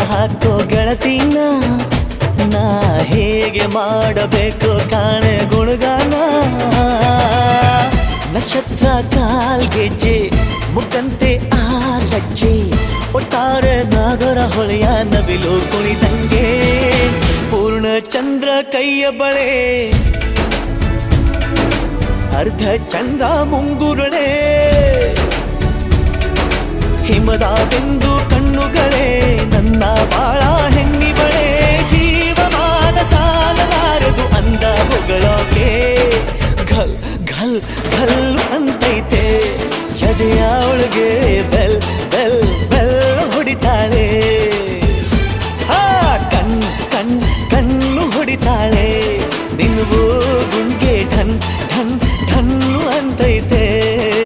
ಹಾಕೋ ಗೆಳತಿನ ನಾ ಹೇಗೆ ಮಾಡಬೇಕು ಕಾಣೆ ಗುಣಗಾನ ನಕ್ಷತ್ರ ಕಾಲ್ಗೆಜ್ಜೆ ಮುಖಂತೆ ಆ ಲಜ್ಜೆ ಒಟ್ಟಾರೆ ನಾಗರ ಹೊಳೆಯ ನವಿಲು ಕುಣಿದಂಗೆ ಪೂರ್ಣ ಚಂದ್ರ ಕೈಯ ಬಳೆ ಅರ್ಧ ಚಂದ್ರ ಮುಂಗುರುಳೆ ಹಿಮದ ಬಿಂದು ಕಣ್ಣುಗಳೇ